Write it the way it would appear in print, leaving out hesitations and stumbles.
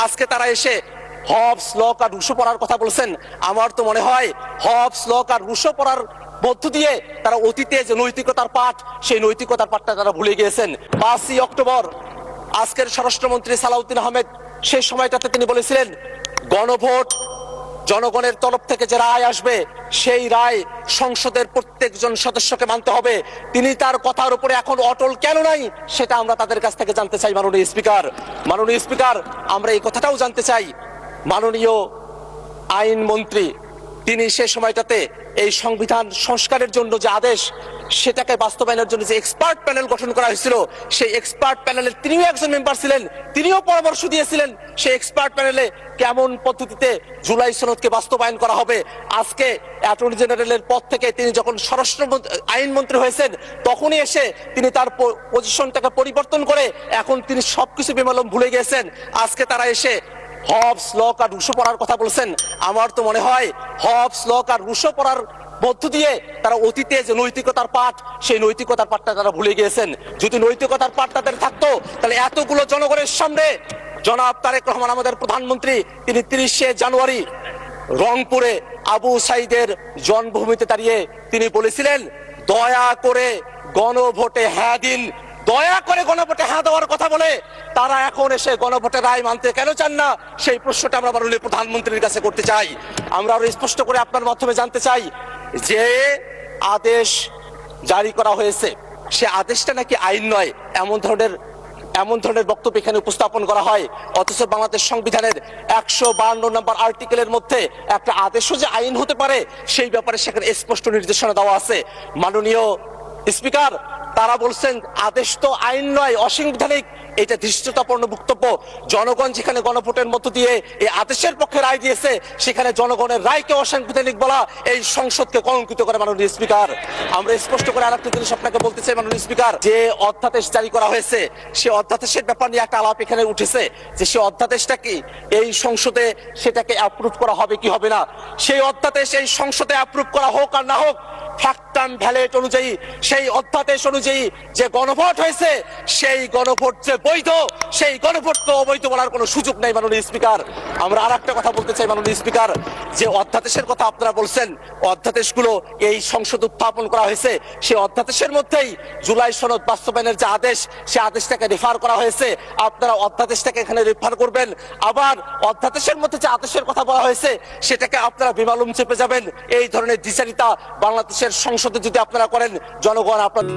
আজকে তারা এসে হবস লক আর রুশো পড়ার কথা বলছেন। আমার তো মনে হয় হবস লক আর রুশো পড়ার মধ্য দিয়ে তারা অতীতে যে নৈতিকতার পাঠ, সেই নৈতিকতার পাঠটা তারা ভুলে গিয়েছেন। 5ই অক্টোবর আজকের স্বরাষ্ট্রমন্ত্রী সালাউদ্দিন আহমেদ সেই সময়টাতে তিনি বলেছিলেন, গণভোট, জনগণের তরফ থেকে যে রায় আসবে সেই রায় সংসদের প্রত্যেকজন সদস্যকে মানতে হবে। তিনি তার কথার উপরে এখন অটল কেন নাই সেটা আমরা তাদের কাছ থেকে জানতে চাই। মাননীয় স্পিকার, আমরা এই কথাটাও জানতে চাই, মাননীয় আইনমন্ত্রী তিনি সে সময়টাতে এই সংবিধান সংস্কারের জন্য যে আদেশ, সেটাকে বাস্তবায়নের জন্য যে এক্সপার্ট প্যানেল গঠন করা হয়েছিল, সেই এক্সপার্ট প্যানেলের তিনিও একজন মেম্বার ছিলেন, তিনিও পরামর্শ দিয়েছিলেন সেই এক্সপার্ট প্যানেলে কেমন পদ্ধতিতে জুলাই সনদকে বাস্তবায়ন করা হবে। আজকে অ্যাটর্নি জেনারেলের পদ থেকে তিনি যখন স্বরাষ্ট্র আইনমন্ত্রী হয়েছেন, তখনই এসে তিনি তার পজিশনটাকে পরিবর্তন করে এখন তিনি সবকিছু বেমালুম ভুলে গিয়েছেন। আজকে তারা এসে হবস লক আর রুশো পড়ার কথা বলছেন। আমার তো মনে হয় হবস লক আর রুশো পড়ার মধ্য দিয়ে তারা অতীতে যে নৈতিকতার পাঠ, সেই নৈতিকতার পাঠটা তারা ভুলে গিয়েছেন। যদি নৈতিকতার পাঠ তাদের থাকতো, তাহলে এতগুলো জনগণের সামনে জনাব তারেক রহমান আমাদের প্রধানমন্ত্রী তিনি 30শে জানুয়ারি রংপুরে আবু সাইদের জন্মভূমিতে দাঁড়িয়ে তিনি বলেছিলেন, দয়া করে গণভোটে হ্যাঁ দিন। দয়া করে গণভোটে হ্যাঁ দেওয়ার কথা বলে তারা এখন এসে গণভোটের রায় মানতে কেন চান না, সেই প্রশ্নটা আমরা মাননীয় প্রধানমন্ত্রীর কাছে করতে চাই। আমরা আরো স্পষ্ট করে আপনার মাধ্যমে জানতে চাই, যে আদেশ জারি করা হয়েছে সে আদেশটা নাকি আইন নয়, এমন ধরনের বক্তব্য এখানে উপস্থাপন করা হয়। অথচ বাংলাদেশ সংবিধানের 152 নম্বর আর্টিকেলের মধ্যে একটা আদেশও যে আইন হতে পারে সেই ব্যাপারে সেখানে স্পষ্ট নির্দেশনা দেওয়া আছে। মাননীয় স্পিকার, তারা বলছেন আদেশ তো আইন নয়, অসাংবিধানিক। এটা ধৃষ্টতাপূর্ণ বক্তব্য। জনগণ যেখানে গণভোটের মধ্য দিয়ে এই আদেশের পক্ষে রায় দিয়েছে, সেখানে জনগণের রায়কে অসাংবিধানিক বলা এই সংসদকে কলঙ্কিত করে। মাননীয় স্পিকার, আমরা স্পষ্ট করে আরেকটা জিনিস আপনাকে বলতে চাই মাননীয় স্পিকার, যে অধ্যাদেশ জারি করা হয়েছে সে অধ্যাদেশের ব্যাপার নিয়ে একটা আলাপ এখানে উঠেছে, যে সে অধ্যাদেশটা কি এই সংসদে সেটাকে অ্যাপ্রুভ করা হবে কি হবে না। সেই অধ্যাদেশ এই সংসদে অ্যাপ্রুভ করা হোক আর না হোক, ফ্যাক্ট অ্যান্ড ভ্যালিড অনুযায়ী, সেই অধ্যাদেশ অনুযায়ী যে গণভোট হয়েছে, সেই গণভোট যে বৈধ, সেই গণভোটকে অবৈধ বলার কোনো সুযোগ নেই। মাননীয় স্পিকার, আমরা আর একটা কথা বলতে চাই মাননীয় স্পিকার, যে অধ্যাদেশের কথা আপনারা বলছেন, অধ্যাদেশগুলো এই সংসদ উত্থাপন করা হয়েছে, সেই অধ্যাদেশের মধ্যেই জুলাই সনদ বাস্তবায়নের যে আদেশ, সেই আদেশটাকে রেফার করা হয়েছে। আপনারা অধ্যাদেশটাকে এখানে রেফার করবেন, আবার অধ্যাদেশের মধ্যে যে আদেশের কথা বলা হয়েছে সেটাকে আপনারা বেমালুম চেপে যাবেন। এই ধরনের দ্বিচারিতা বাংলাদেশের সংসদে যদি আপনারা করেন, জনগণ আপনার